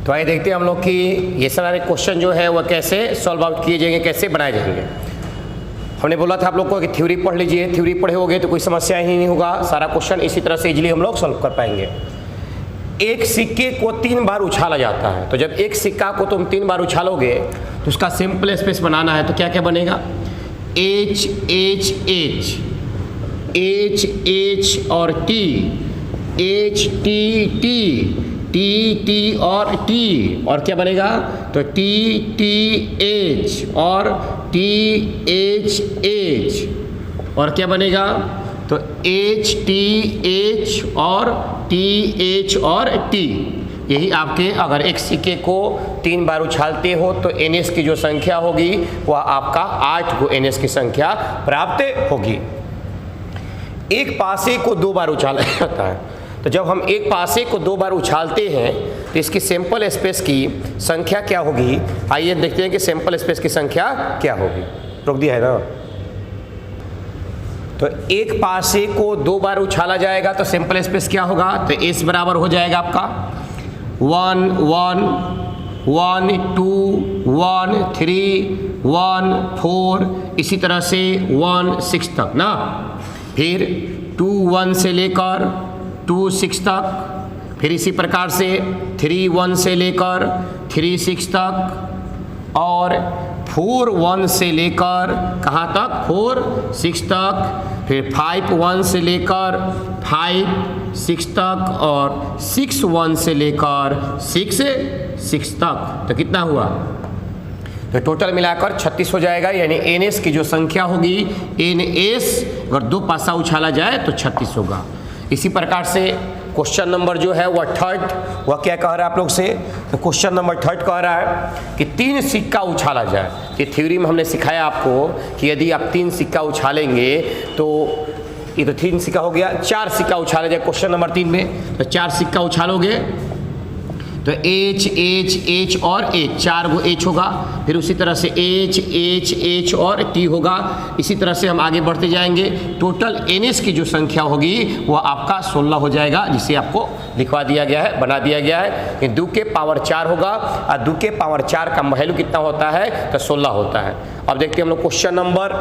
तो आइए देखते हैं हम लोग कि ये सारे क्वेश्चन जो है वह कैसे सॉल्व आउट किए जाएंगे, कैसे बनाए जाएंगे। हमने बोला था आप लोग को कि थ्योरी पढ़ लीजिए, थ्योरी पढ़े होगे तो कोई समस्या ही नहीं होगा, सारा क्वेश्चन इसी तरह से इजीली हम लोग सॉल्व कर पाएंगे। एक सिक्के को 3 बार उछाला जाता है, तो जब एक सिक्का को तुम 3 बार उछालोगे तो उसका सिंपल स्पेस बनाना है, तो क्या क्या बनेगा, H H H, H H और T, H T T, T T और टी, और क्या बनेगा, तो टी टी एच और टी एच एच, और क्या बनेगा, तो एच टी एच और टी एच और टी। यही आपके अगर एक सिक्के को 3 बार उछालते हो तो एनएस की जो संख्या होगी वह आपका 8 को एनएस की संख्या प्राप्त होगी। एक पासे को 2 बार उछाला जाता है, तो जब हम एक पासे को 2 बार उछालते हैं तो इसकी सैंपल स्पेस की संख्या क्या होगी। आइए देखते हैं कि सैंपल स्पेस की संख्या क्या होगी। रोक दिया है ना। तो एक पासे को 2 बार उछाला जाएगा तो सैंपल स्पेस क्या होगा, तो एस बराबर हो जाएगा आपका 1 1 1 2 1 3 1 4, इसी तरह से 1 6 तक ना, फिर 2 1 से लेकर 2 6 तक, फिर इसी प्रकार से 3 1 से लेकर 3 6 तक, और 4 1 से लेकर कहाँ तक, 4 6 तक, फिर 5 1 से लेकर 5 6 तक, और 6 1 से लेकर 6 6 तक। तो कितना हुआ, तो टोटल मिलाकर 36 हो जाएगा। यानी एनएस की जो संख्या होगी, एनएस अगर 2 पासा उछाला जाए तो 36 होगा। इसी प्रकार से क्वेश्चन नंबर जो है वह थर्ड, वह क्या कह रहा है आप लोग से, तो क्वेश्चन नंबर थर्ड कह रहा है कि 3 सिक्का उछाला जाए। ये थ्योरी में हमने सिखाया आपको कि यदि आप 3 सिक्का उछालेंगे तो ये तो 3 सिक्का हो गया, 4 सिक्का उछाला जाए क्वेश्चन नंबर 3 में, तो 4 सिक्का उछालोगे तो एच एच एच और एच, 4 गो एच होगा, फिर उसी तरह से एच एच एच और टी होगा। इसी तरह से हम आगे बढ़ते जाएंगे। टोटल एनएस की जो संख्या होगी वह आपका 16 हो जाएगा, जिसे आपको लिखवा दिया गया है, बना दिया गया है कि 2 के पावर 4 होगा, और 2 के पावर 4 का वैल्यू कितना होता है, तो 16 होता है। अब देखते हैं हम लोग क्वेश्चन नंबर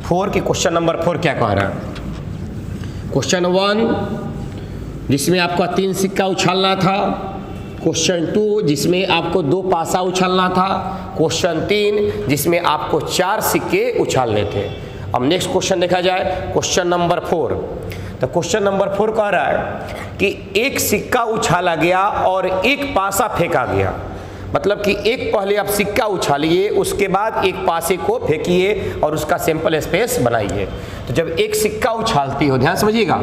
4 की। क्वेश्चन नंबर 4 क्या कह रहा है, क्वेश्चन 1 जिसमें आपका 3 सिक्का उछालना था, क्वेश्चन 2 जिसमें आपको 2 पासा उछालना था, क्वेश्चन 3 जिसमें आपको 4 सिक्के उछालने थे। अब नेक्स्ट क्वेश्चन देखा जाए, क्वेश्चन नंबर 4। तो क्वेश्चन नंबर 4 कह रहा है कि एक सिक्का उछाला गया और एक पासा फेंका गया। मतलब कि एक पहले आप सिक्का उछालिए, उसके बाद एक पासे को फेंकिए और उसका सैंपल स्पेस बनाइए। तो जब एक सिक्का उछालती हो, ध्यान समझिएगा,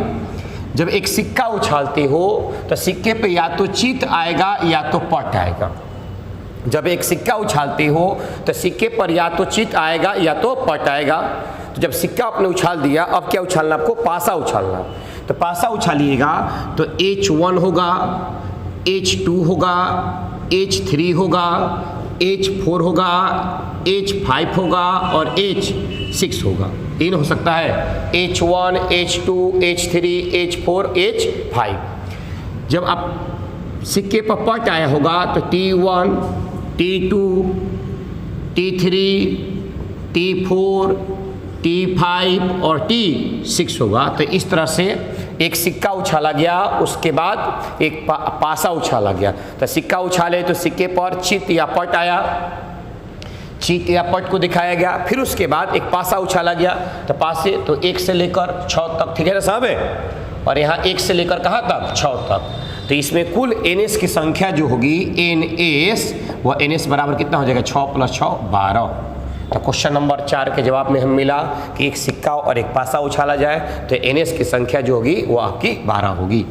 जब एक सिक्का उछालते हो तो सिक्के पे या तो चित आएगा या तो पट आएगा। जब एक सिक्का उछालते हो तो सिक्के पर या तो चित आएगा या तो पट आएगा। तो जब सिक्का आपने उछाल दिया, अब क्या उछालना आपको, पासा उछालना। तो पासा उछालिएगा तो H1 होगा, H2 होगा, H3 होगा, H4 होगा, H5 होगा और H6 होगा। 3 हो सकता है, H1 H2 H3 H4 H5। जब आप सिक्के पर पट आया होगा तो T1 T2 T3 T4 T5 और T6 होगा। तो इस तरह से एक सिक्का उछाला गया, उसके बाद एक पासा उछाला गया। तो सिक्का उछाले तो सिक्के पर चित या पट आया, चित या पट को दिखाया गया, फिर उसके बाद एक पासा उछाला गया। तो पासे तो 1 से लेकर 6 तक, ठीक है ना साहब है, और यहाँ 1 से लेकर कहाँ तक, 6 तक। तो इसमें कुल एनएस की संख्या जो होगी, एनएस, वह एनएस बराबर कितना हो जाएगा, 6 + 6 12। तो क्वेश्चन नंबर 4 के जवाब में हमें मिला कि एक सिक्का और एक पासा उछाला जाए तो एनएस की संख्या जो होगी वो आपकी 12 होगी।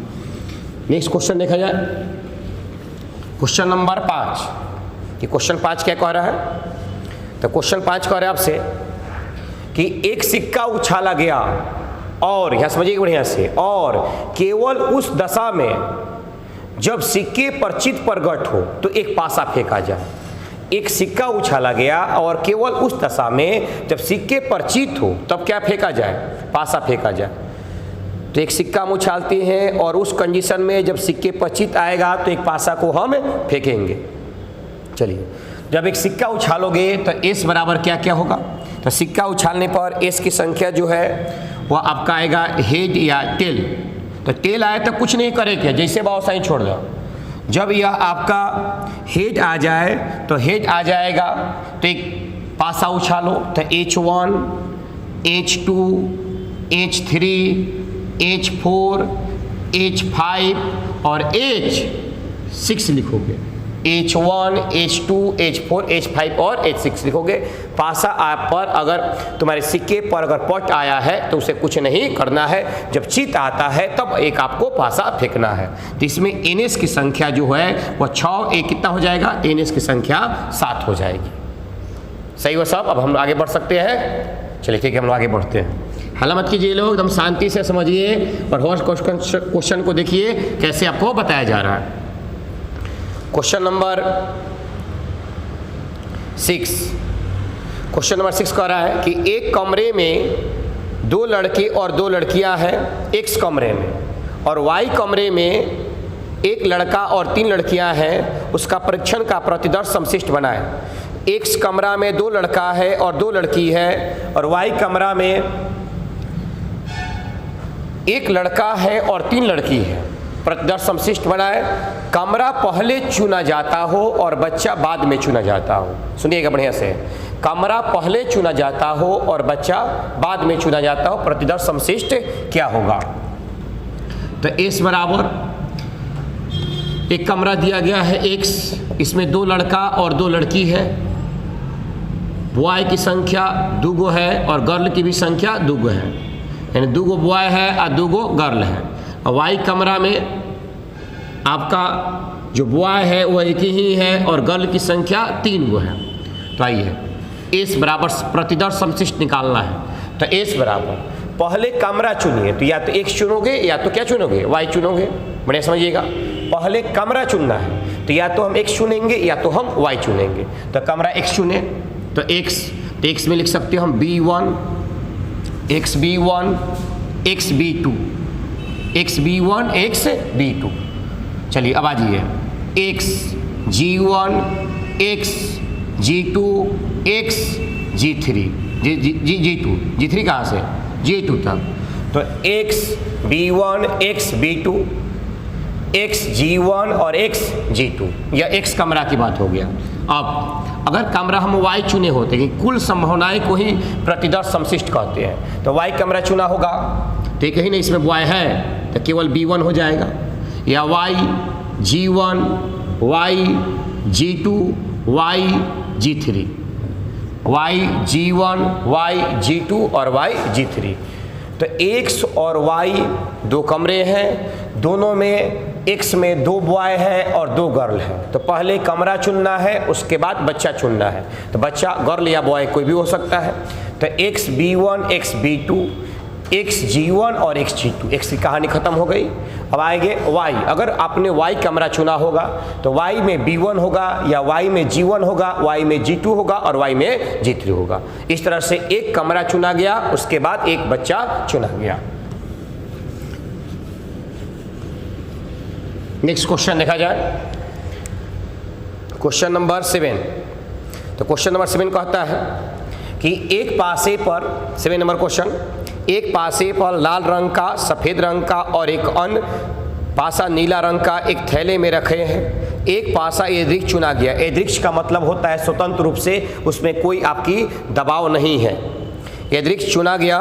नेक्स्ट क्वेश्चन देखा जाए, क्वेश्चन नंबर 5। कि क्वेश्चन 5 क्या कह रहा है, तो क्वेश्चन 5 कह रहा है आपसे कि एक सिक्का उछाला गया और, यहाँ समझिए बढ़िया से, और केवल उस दशा में जब सिक्के पर चित प्रगट हो तो एक पासा फेंका जाए। एक सिक्का उछाला गया और केवल उस दशा में जब सिक्के पर चित हो तब क्या फेंका जाए, पासा फेंका जाए। तो एक सिक्का हम उछालते हैं और उस कंडीशन में जब सिक्के पर चित आएगा तो एक पासा को हम फेंकेंगे। चलिए, जब एक सिक्का उछालोगे तो एस बराबर क्या क्या होगा? तो सिक्का उछालने पर एस की संख्या जो है वह आपका आएगा हेड या टेल। तो टेल आए तो कुछ नहीं करेंगे, जैसे बाव साइन छोड़ दो। जब यह आपका हेड आ जाए तो हेड आ जाएगा तो एक पासा उछालो, तो H1, H2, H3, H4, H5 और H6 लिखोगे। H1, H2, H4, H5 और H6 लिखोगे। पासा आप पर अगर तुम्हारे सिक्के पर अगर पट आया है तो उसे कुछ नहीं करना है, जब चित आता है तब एक आपको पासा फेंकना है। तो इसमें NS की संख्या जो है वह 6, एक कितना हो जाएगा? NS की संख्या 7 हो जाएगी। सही हो सब? अब हम आगे बढ़ सकते हैं। चलिए ठीक है, हम लोग आगे बढ़ते हैं। हल्ला मत कीजिए लोग, एकदम शांति से समझिए और हर क्वेश्चन को देखिए कैसे आपको बताया जा रहा है। क्वेश्चन नंबर 6, क्वेश्चन नंबर 6 कह रहा है कि एक कमरे में 2 लड़के और 2 लड़कियां हैं X कमरे में, और Y कमरे में 1 लड़का और 3 लड़कियां हैं, उसका परीक्षण का प्रतिदर्श समशिष्ट बनाएं। X कमरा में 2 लड़का है और 2 लड़की है, और Y कमरा में 1 लड़का है और 3 लड़की है। प्रतिदर्श समशिष्ट बनाए। कमरा पहले चुना जाता हो और बच्चा बाद में चुना जाता हो। सुनिएगा बढ़िया से, कमरा पहले चुना जाता हो और बच्चा बाद में चुना जाता हो, प्रतिदर्श समशिष्ट क्या होगा? तो S बराबर एक कमरा दिया गया है X, इसमें 2 लड़का और 2 लड़की है। बॉय की संख्या 2 है और गर्ल की भी संख्या 2 है, यानी 2 बॉय है और 2 गर्ल है। और वाई कमरा में आपका जो बॉय है वह 1 ही है और गर्ल की संख्या 3 है। तो आइए एस बराबर प्रतिदर्श समशिष्ट निकालना है। तो एस बराबर पहले कमरा चुनिए, तो या तो X चुनोगे या तो क्या चुनोगे? Y चुनोगे। बढ़िया समझिएगा, पहले कमरा चुनना है तो या तो हम X चुनेंगे या तो हम Y चुनेंगे। तो कमरा X चुने तो X में लिख सकते हो हम B1, XB1, XB2, XB1, XB2। चलिए अब आ जाइए XG1, XG2, XG3, G2, G3 कहाँ से? G2 तक। तो XB1, XB2, XG1 और XG2, यह X कमरा की बात हो गया। अब अगर कमरा हम Y चुने होते कि कुल संभावनाएं को ही प्रतिदर्श समशिष्ट कहते हैं, तो Y कमरा चुना होगा तो एक ही नहीं, इसमें बॉय है तो केवल B1 हो जाएगा, या Y G1, Y G2, Y G3, Y G1, Y G2 और Y G3। तो X और Y 2 कमरे हैं, दोनों में X में 2 बॉय है और 2 गर्ल है। तो पहले कमरा चुनना है, उसके बाद बच्चा चुनना है। तो बच्चा गर्ल या बॉय कोई भी हो सकता है। तो XB1, XB2, XG1 और XG2, X की कहानी खत्म हो गई। अब आएंगे Y। अगर आपने Y कमरा चुना होगा तो Y में B1 होगा, या Y में G1 होगा, Y में G2 होगा और Y में G3 होगा। इस तरह से एक कमरा चुना गया, उसके बाद एक बच्चा चुना गया। नेक्स्ट क्वेश्चन देखा जाए, क्वेश्चन नंबर 7। तो क्वेश्चन नंबर 7 कहता है कि एक पासे पर, 7 नंबर क्वेश्चन, एक पासे पर लाल रंग का, सफ़ेद रंग का और एक अन्य पासा नीला रंग का एक थैले में रखे हैं। एक पासा यादृच्छिक चुना गया। यादृच्छिक का मतलब होता है स्वतंत्र रूप से, उसमें कोई आपकी दबाव नहीं है। यादृच्छिक चुना गया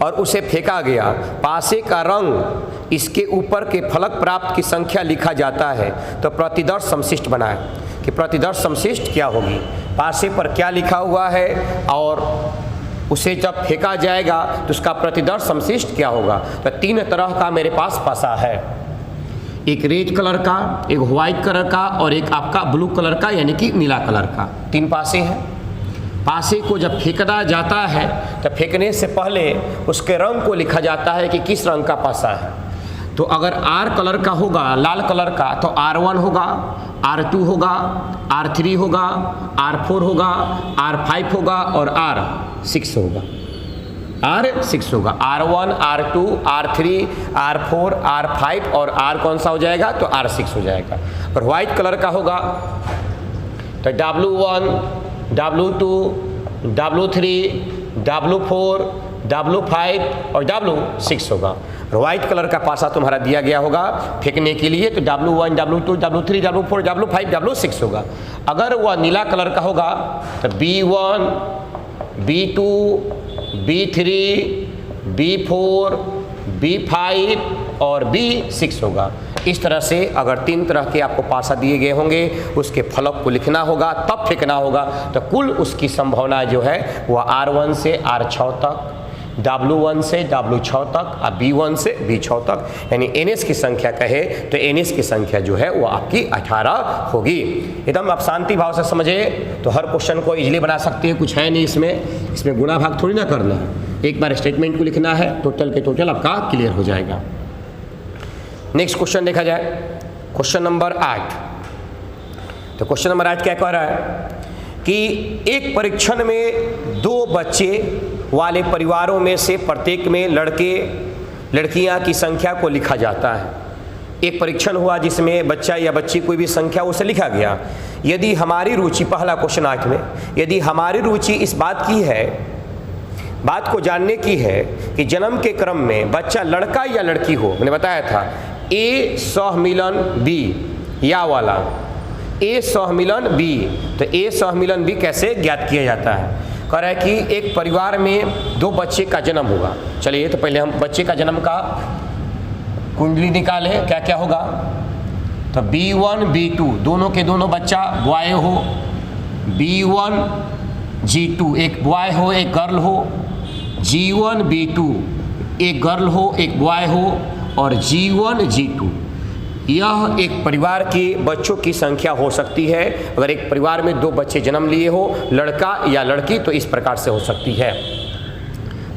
और उसे फेंका गया। पासे का रंग इसके ऊपर के फलक प्राप्त की संख्या लिखा जाता है। तो प्रतिदर्श समशिष्ट बनाए कि प्रतिदर्श समशिष्ट क्या होगी, पासे पर क्या लिखा हुआ है और उसे जब फेंका जाएगा तो उसका प्रतिदर्श समशिष्ट क्या होगा। तो 3 तरह का मेरे पास पासा है, एक रेड कलर का, एक व्हाइट कलर का और एक आपका ब्लू कलर का यानी कि नीला कलर का। 3 पासे हैं। पासे को जब फेंका जाता है तो फेंकने से पहले उसके रंग को लिखा जाता है कि किस रंग का पासा है। तो अगर R कलर का होगा, लाल कलर का, तो R1 होगा, R2 होगा, R3 होगा, R4 होगा, R5 होगा और R6 होगा। R6 होगा। R1, R2, R3, R4, R5 और R कौन सा हो जाएगा, तो R6 हो जाएगा। और व्हाइट कलर का होगा तो W1, W2, W3, W4, W5 और W6 होगा। व्हाइट कलर का पासा तुम्हारा दिया गया होगा फेंकने के लिए, तो W1, W2, W3, W4, W5, W6 होगा। अगर वह नीला कलर का होगा तो B1, B2, B3, B4, B5 और B6 होगा। इस तरह से अगर 3 तरह के आपको पासा दिए गए होंगे, उसके फलक को लिखना होगा, तब फेंकना होगा। तो कुल उसकी संभावना जो है वह R1 से R6 तक, W1 से W6 तक और B1 से B6 तक, यानी NS की संख्या कहे तो NS की संख्या जो है वो आपकी 18 होगी। एकदम आप शांति भाव से समझे तो हर क्वेश्चन को इजीली बना सकते हैं, कुछ है नहीं इसमें गुणा भाग थोड़ी ना करना है। एक बार स्टेटमेंट को लिखना है, टोटल के टोटल आपका क्लियर हो जाएगा। नेक्स्ट क्वेश्चन देखा जाए, क्वेश्चन नंबर 8। तो क्वेश्चन नंबर 8 क्या कह रहा है कि एक परीक्षण में 2 बच्चे वाले परिवारों में से प्रत्येक में लड़के लड़कियां की संख्या को लिखा जाता है। एक परीक्षण हुआ जिसमें बच्चा या बच्ची कोई भी संख्या उसे लिखा गया। यदि हमारी रुचि, पहला क्वेश्चन 8 में, यदि हमारी रुचि इस बात को जानने की है कि जन्म के क्रम में बच्चा लड़का या लड़की हो, मैंने बताया था A सहमिलन B या वाला A सहमिलन B, तो A सहमिलन B कैसे ज्ञात किया जाता है। कह रहा है कि एक परिवार में 2 बच्चे का जन्म होगा। चलिए तो पहले हम बच्चे का जन्म का कुंडली निकालें, क्या क्या होगा। तो B1, B2 दोनों के दोनों बच्चा बॉय हो, B1, G2 एक बॉय हो एक गर्ल हो, G1, B2 एक गर्ल हो एक बॉय हो और G1, G2। यह एक परिवार के बच्चों की संख्या हो सकती है। अगर एक परिवार में 2 बच्चे जन्म लिए हो, लड़का या लड़की, तो इस प्रकार से हो सकती है।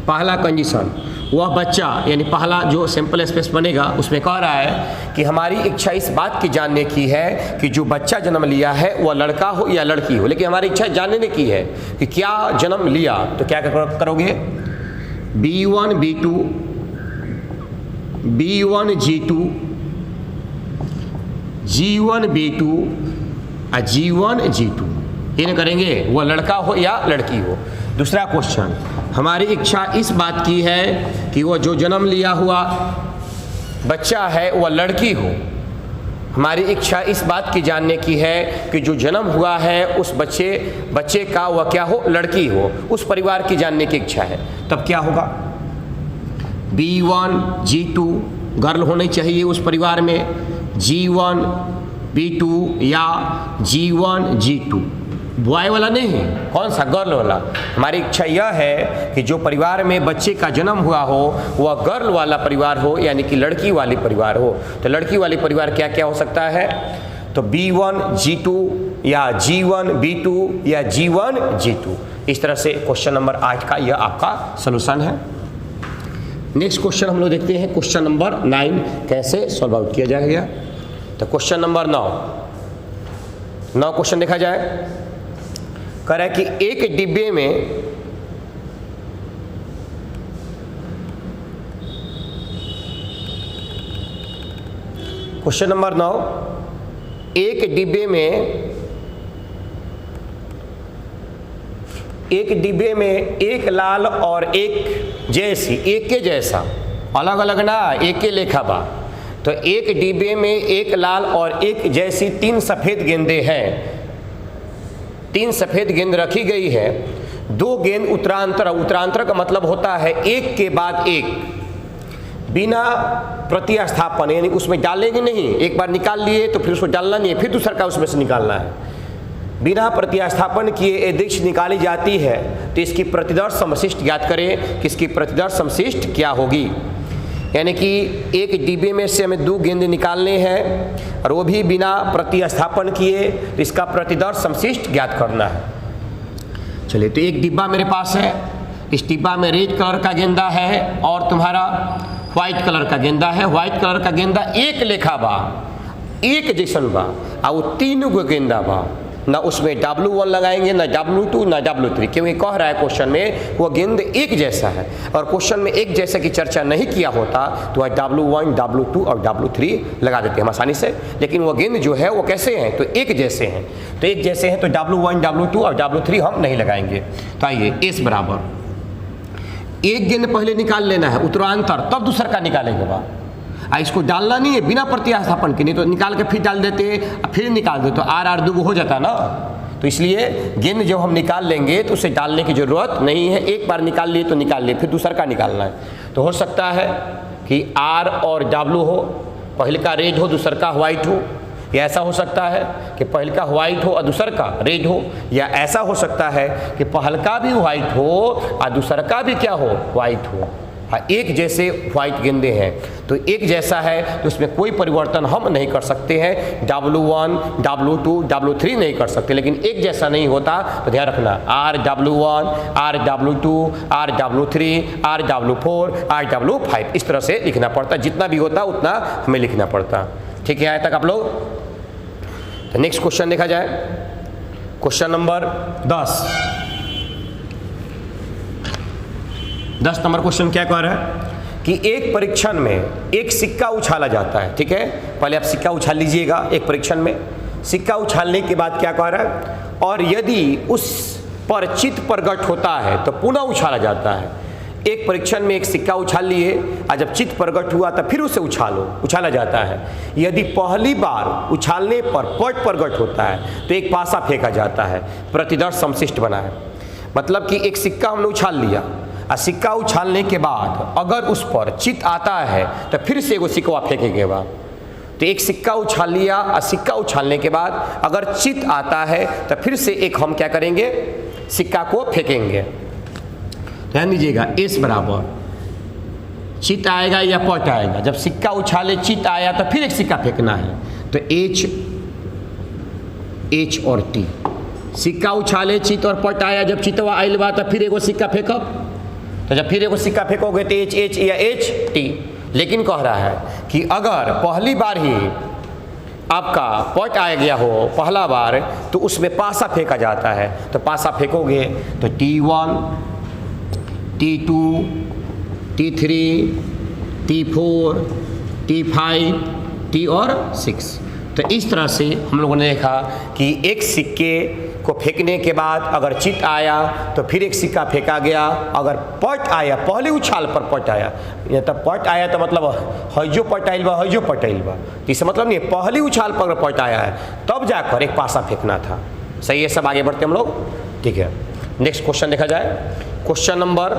पहला कंडीशन, वह बच्चा यानी पहला जो सैंपल स्पेस बनेगा उसमें कह रहा है कि हमारी इच्छा इस बात की जानने की है कि जो बच्चा जन्म लिया है वह लड़का हो या लड़की हो, लेकिन हमारी इच्छा जानने की है कि क्या जन्म लिया। तो क्या करोगे, B1, B2, B1, G2, G1, B2 और G1, G2 इन करेंगे, वह लड़का हो या लड़की हो। दूसरा क्वेश्चन, हमारी इच्छा इस बात की है कि वह जो जन्म लिया हुआ बच्चा है वह लड़की हो। हमारी इच्छा इस बात की जानने की है कि जो जन्म हुआ है उस बच्चे का वह क्या हो, लड़की हो। उस परिवार की जानने की इच्छा है। तब क्या होगा, B1, G2 गर्ल होनी चाहिए उस परिवार में, G1, B2 या G1, G2 बॉय वाला नहीं है, कौन सा, गर्ल वाला। हमारी इच्छा यह है कि जो परिवार में बच्चे का जन्म हुआ हो वह गर्ल वाला परिवार हो, यानी कि लड़की वाली परिवार हो। तो लड़की वाली परिवार क्या क्या हो सकता है, तो B1, G2 या G1, B2 या G1, G2। इस तरह से क्वेश्चन नंबर 8 का यह आपका सलूशन है। नेक्स्ट क्वेश्चन हम लोग देखते हैं, क्वेश्चन नंबर 9 कैसे सॉल्व आउट किया जाएगा। तो क्वेश्चन नंबर 9 क्वेश्चन देखा जाए। कह रहा है कि एक डिब्बे में क्वेश्चन नंबर 9, एक डिब्बे में एक लाल और एक जैसी, एक के जैसा, अलग अलग ना, एक के लेखा बा। तो एक डिब्बे में एक लाल और एक जैसी 3 सफ़ेद गेंदें हैं। 3 सफ़ेद गेंद रखी गई है। 2 गेंद उत्तरांतर का मतलब होता है एक के बाद एक, बिना प्रतिस्थापन, यानी उसमें डालेंगे नहीं, एक बार निकाल लिए तो फिर उसको डालना नहीं है, फिर दूसरा का उसमें से निकालना है। बिना प्रतिस्थापन किए एदृक्ष निकाली जाती है। तो इसकी प्रतिदर्श समशिष्ट ज्ञात करें कि इसकी प्रतिदर्श समशिष्ट क्या होगी। यानी कि एक डिब्बे में से हमें 2 गेंद निकालने हैं और वो भी बिना प्रतिस्थापन किए, तो इसका प्रतिदर्श समशिष्ट ज्ञात करना है। चलिए, तो एक डिब्बा मेरे पास है, इस डिब्बा में रेड कलर का गेंदा है और तुम्हारा व्हाइट कलर का गेंदा है। व्हाइट कलर का गेंदा एक लेखा बा, एक जैसन बा, और वो 3 गो गेंदा बा। ना उसमें W1 लगाएंगे, ना W2, ना W3, क्योंकि कह रहा है क्वेश्चन में वो गेंद एक जैसा है, और क्वेश्चन में एक जैसे की चर्चा नहीं किया होता तो वह W1, W2 और W3 लगा देते हम आसानी से, लेकिन वो गेंद जो है वो कैसे हैं, तो एक जैसे हैं, तो एक जैसे हैं तो W1, W2 और W3 हम नहीं लगाएंगे। तो आइए S बराबर एक गेंद पहले निकाल लेना है उत्तरांतर, तब दूसरा का निकालेंगे बा, इसको डालना नहीं है बिना प्रतिस्थापन के, नहीं तो निकाल के फिर डाल देते फिर निकाल दे तो R दुगो हो जाता ना। तो इसलिए गेंद जब हम निकाल लेंगे तो उसे डालने की ज़रूरत नहीं है, एक बार निकाल लिए तो निकाल लिए, फिर दूसरा का निकालना है। तो हो सकता है कि R और W हो, पहले का रेड हो दूसरा का व्हाइट हो, या ऐसा हो सकता है कि पहले का व्हाइट हो और दूसरा का रेड हो, या ऐसा हो सकता है कि पहले का भी व्हाइट हो और दूसरा का भी क्या हो, व्हाइट हो। एक जैसे व्हाइट गेंदे हैं तो एक जैसा है तो उसमें कोई परिवर्तन हम नहीं कर सकते हैं, W1, W2, W3 नहीं कर सकते, लेकिन एक जैसा नहीं होता तो ध्यान रखना RW1, RW2, RW3, RW4, RW5 इस तरह से लिखना पड़ता, जितना भी होता उतना हमें लिखना पड़ता। ठीक है, यहाँ तक आप लोग। तो नेक्स्ट क्वेश्चन देखा जाए, क्वेश्चन नंबर 10 नंबर क्वेश्चन क्या कह रहा है कि एक परीक्षण में एक सिक्का उछाला जाता है। ठीक है, पहले आप सिक्का उछाल लीजिएगा। एक परीक्षण में सिक्का उछालने के बाद क्या कह रहा है, और यदि उस पर चित्त प्रकट होता है तो पुनः उछाला जाता है। एक परीक्षण में एक सिक्का उछाल लिए और जब चित्त प्रकट हुआ तो फिर उसे उछाला जाता है। यदि पहली बार उछालने पर पट प्रकट होता है तो एक पासा फेंका जाता है, प्रतिदर्श समशिष्ट बना है। मतलब कि एक सिक्का हमने उछाल लिया और सिक्का उछालने के बाद अगर उस पर चित्त आता है तो फिर से वो सिक्का फेंकेंगे बा। तो एक सिक्का उछाल लिया और सिक्का उछालने के बाद अगर चित्त आता है तो फिर से एक हम क्या करेंगे, सिक्का को फेंकेंगे। ध्यान दीजिएगा, S बराबर चित्त आएगा या पट आएगा। जब सिक्का उछाले चित्त आया तो फिर एक सिक्का फेंकना है, तो H और T। सिक्का उछाले चित्त और पट आया, जब चित्तवा आइल बा तो फिर एगो सिक्का फेंकब, तो जब फिर एगो सिक्का फेंकोगे तो H या HT। लेकिन कह रहा है कि अगर पहली बार ही आपका पट आ गया हो पहला बार तो उसमें पासा फेंका जाता है, तो पासा फेंकोगे तो T1, T2, T3, T4, T5, T और 6। तो इस तरह से हम लोगों ने देखा कि एक सिक्के को फेंकने के बाद अगर चित्त आया तो फिर एक सिक्का फेंका गया, अगर पट आया पहले उछाल पर पट आया, या तब पट आया तो मतलब हजो पट आइल बा, हजो पट आइल बा, तो इससे मतलब नहीं पहली उछाल पर पट आया है तब जाकर एक पासा फेंकना था। सही है, सब आगे बढ़ते हम लोग। ठीक है, नेक्स्ट क्वेश्चन देखा जाए, क्वेश्चन नंबर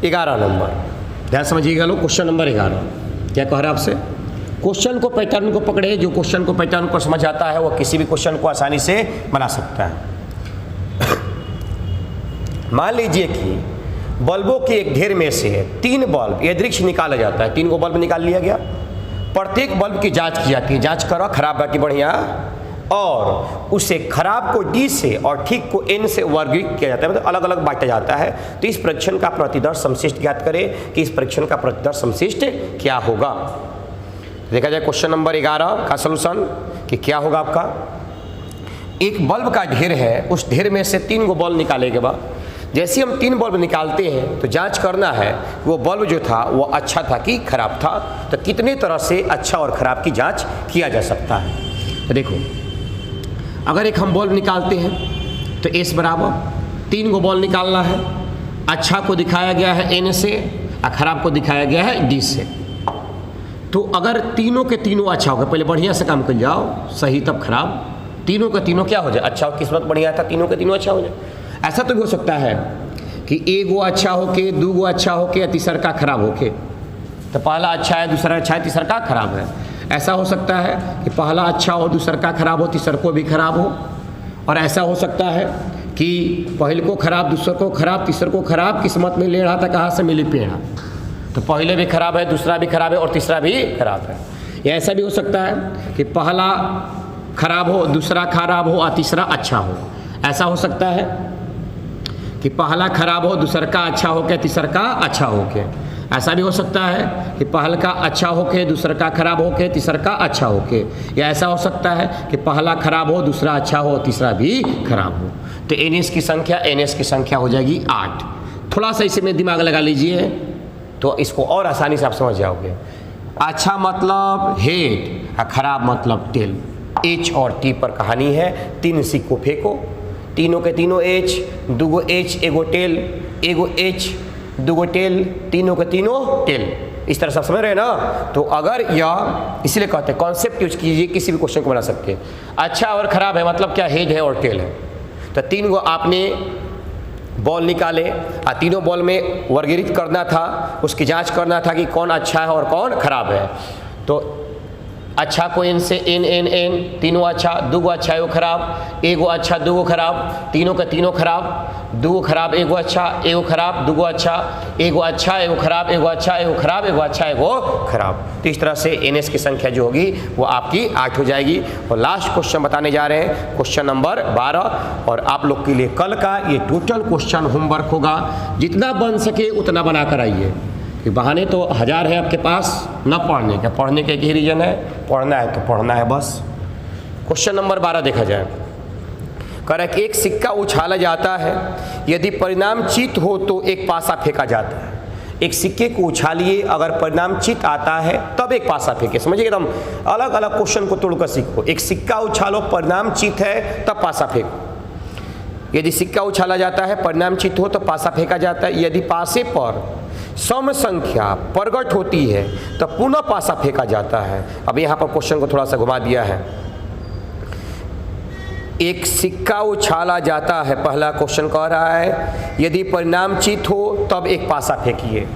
11 नंबर। ध्यान समझिएगा लोग, क्वेश्चन नंबर 11 क्या कह रहा है आपसे। क्वेश्चन को पैटर्न को पकड़े, जो क्वेश्चन को पैटर्न को समझ आता है वो किसी भी क्वेश्चन को आसानी से बना सकता है। मान लीजिए कि बल्बों के एक ढेर में से 3 बल्ब यादृक्ष निकाला जाता है। 3 गो बल्ब निकाल लिया गया, प्रत्येक बल्ब की जांच की जाती है, जांच करो खराब बाकी बढ़िया, और उसे खराब को D से और ठीक को N से वर्गीकृत किया जाता है, मतलब अलग अलग बांटा जाता है। तो इस परीक्षण का प्रतिदर्श समशिष्ट ज्ञात करें कि इस परीक्षण का प्रतिदर्श समशिष्ट क्या होगा। देखा जाए क्वेश्चन नंबर 11 का सलूशन कि क्या होगा आपका। एक बल्ब का ढेर है, उस ढेर में से 3 गो बल्ब निकाले के बाद जैसे हम 3 बल्ब निकालते हैं तो जांच करना है वो बल्ब जो था वो अच्छा था कि खराब था। तो कितने तरह से अच्छा और खराब की जांच किया जा सकता है। तो देखो, अगर एक हम बल्ब निकालते हैं तो S बराबर 3 गो बल्ब निकालना है। अच्छा को दिखाया गया है N से और खराब को दिखाया गया है D से। तो अगर तीनों के तीनों अच्छा होगा, पहले बढ़िया से काम कर जाओ, सही तब खराब, तीनों के तीनों क्या हो जाए, अच्छा हो, किस्मत बढ़िया था, तीनों के तीनों अच्छा हो जाए। ऐसा तो भी हो सकता है कि 1 गो अच्छा होके, 2 गो अच्छा होके या तीसरा का खराब होके। तो पहला अच्छा है, दूसरा अच्छा है, तीसरा का खराब है। ऐसा हो सकता है कि पहला अच्छा हो, दूसरा का खराब हो, तीसरा को भी खराब हो। और ऐसा हो सकता है कि पहले को खराब, दूसरे को खराब, तीसरे को खराब, किस्मत में लेढ़ा था कहाँ से मिली पेड़ा। तो पहले भी खराब है, दूसरा भी खराब है और तीसरा भी खराब है। या ऐसा भी हो सकता है कि पहला खराब हो, दूसरा खराब हो और तीसरा अच्छा हो। ऐसा हो सकता है कि पहला खराब हो, दूसरा का अच्छा हो के, तीसरा का अच्छा हो के। ऐसा भी हो सकता है कि पहल का अच्छा होके दूसरा का खराब होके तीसरा का अच्छा होके, या ऐसा हो सकता है कि पहला खराब हो दूसरा अच्छा हो तीसरा भी खराब हो। तो NS की संख्या हो जाएगी 8। थोड़ा सा इसमें दिमाग लगा लीजिए तो इसको और आसानी से आप समझ जाओगे। अच्छा मतलब हेड और खराब मतलब टेल। H और T पर कहानी है, 3 सिक्को फेंको, तीनों के तीनों H, दूगो H एगो टेल, एगो H दूगो टेल, तीनों के तीनों टेल। इस तरह सब समझ रहे हैं ना। तो अगर यह इसलिए कहते हैं कॉन्सेप्ट यूज कीजिए, किसी भी क्वेश्चन को बना सकते हैं। अच्छा और खराब है मतलब क्या, हेड है और टेल है। तो 3 गो आपने बॉल निकाले और तीनों बॉल में वर्गीकृत करना था, उसकी जांच करना था कि कौन अच्छा है और कौन खराब है। तो अच्छा को n से n, तीनों अच्छा, दूगो अच्छा एगो खराब, एगो अच्छा दूगो खराब, तीनों के तीनों खराब, दूगो खराब एगो अच्छा, एगो खराब दूगो अच्छा, एगो अच्छा एगो खराब, एगो अच्छा एगो खराब, एगो अच्छा एगो खराब। तो इस तरह से NS की संख्या जो होगी वो आपकी 8 हो जाएगी। और लास्ट क्वेश्चन बताने जा रहे हैं, क्वेश्चन नंबर 12। और आप लोग के लिए कल का ये टोटल क्वेश्चन होमवर्क होगा, जितना बन सके उतना बना कर आइए। कि बहाने तो 1000 है आपके पास न पढ़ने का, पढ़ने का एक ही रीजन है, पढ़ना है तो पढ़ना है बस। क्वेश्चन नंबर 12 देखा जाए। कह रहा है कि एक सिक्का उछाला जाता है, यदि परिणाम चित हो तो एक पासा फेंका जाता है। एक सिक्के को उछालिए, अगर परिणाम चित आता है तब एक पासा फेंके। समझिए एकदम अलग अलग क्वेश्चन को तोड़कर सीखो। एक सिक्का उछालो, परिणाम चित है तब पासा फेंको। यदि सिक्का उछाला जाता है, परिणाम चित हो तो पासा फेंका जाता है। यदि पासे पर सम संख्या प्रकट होती है तो पुनः पासा फेंका जाता है। अब यहाँ पर क्वेश्चन को थोड़ा सा घुमा दिया है। एक सिक्का उछाला जाता है, पहला क्वेश्चन कह रहा है यदि परिणाम चित हो तब एक पासा फेंकिए।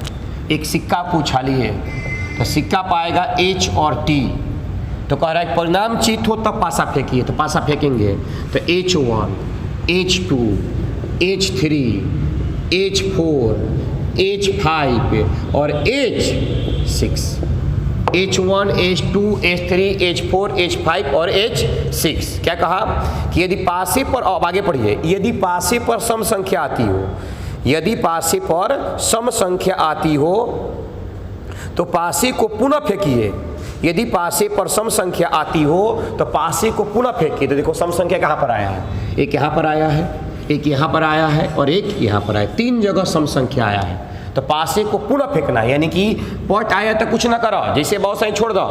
एक सिक्का को उछालिए तो सिक्का पाएगा H और T। तो कह रहा है परिणाम चित हो तब पासा फेंकिए, तो पासा फेंकेंगे तो H1, H2, H3, H4, H5 और H6। H1, H2, H3, H4, H5 और H6। क्या कहा कि यदि पासे पर, अब आगे पढ़िए, यदि पासे पर सम संख्या आती हो, यदि पासे पर सम संख्या आती हो तो पासे को पुनः फेंकिए। यदि पासे पर सम संख्या आती हो तो पासे को पुनः फेंकिए। तो देखो सम संख्या कहाँ पर आया है, एक यहाँ पर आया है, एक यहाँ पर आया है और एक यहाँ पर आया, 3 जगह सम संख्या आया है। तो पासे को पुनः फेंकना है, यानी कि पॉट आया तो कुछ ना करो, जैसे बहुत सही छोड़ दो।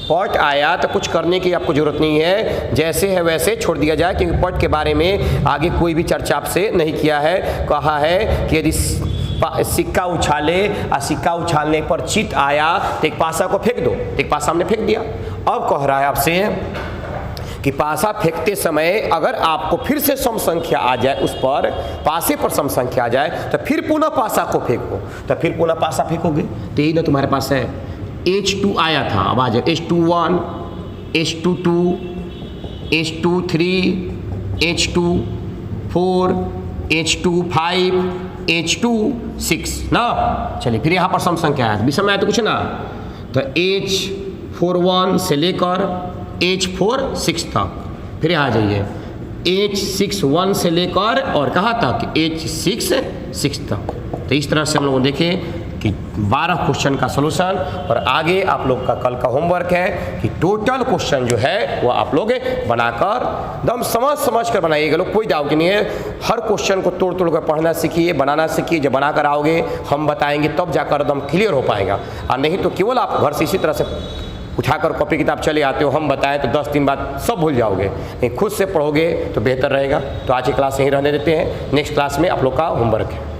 पॉट आया तो कुछ करने की आपको जरूरत नहीं है, जैसे है वैसे छोड़ दिया जाए, क्योंकि पॉट के बारे में आगे कोई भी चर्चा आपसे नहीं किया है। कहा है कि यदि सिक्का उछाले और सिक्का उछालने पर चित आया तो एक पासा को फेंक दो। एक पासा हमने फेंक दिया। अब कह रहा है आपसे कि पासा फेंकते समय अगर आपको फिर से सम संख्या आ जाए, उस पर पासे पर सम संख्या आ जाए तो फिर पुनः पासा को फेंको। तो फिर पुनः पासा फेंकोगे तो यही ना तुम्हारे पास है। H2 आया था, अब आ जाए H21, H22, H23, H24, H25, H26 ना। चलिए फिर यहाँ पर सम संख्या आया, विषम आया तो कुछ ना। तो H41 से लेकर H46 तक, फिर यहाँ जाइए H61 से लेकर और कहाँ तक, H66 तक। तो इस तरह से हम लोग देखें कि 12 क्वेश्चन का सलूशन। और आगे आप लोग का कल का होमवर्क है कि टोटल क्वेश्चन जो है वो आप लोग बनाकर एकदम समझ कर बनाइएगा। लोग कोई डाउट नहीं है, हर क्वेश्चन को तोड़ कर पढ़ना सीखिए, बनाना सीखिए। जब बनाकर आओगे हम बताएंगे तब जाकर एकदम क्लियर हो पाएगा। और नहीं तो केवल आप घर से इसी तरह से उठाकर कॉपी किताब चले आते हो, हम बताएं तो 10 दिन बाद सब भूल जाओगे। नहीं, खुद से पढ़ोगे तो बेहतर रहेगा। तो आज की क्लास यहीं रहने देते हैं, नेक्स्ट क्लास में आप लोग का होमवर्क है।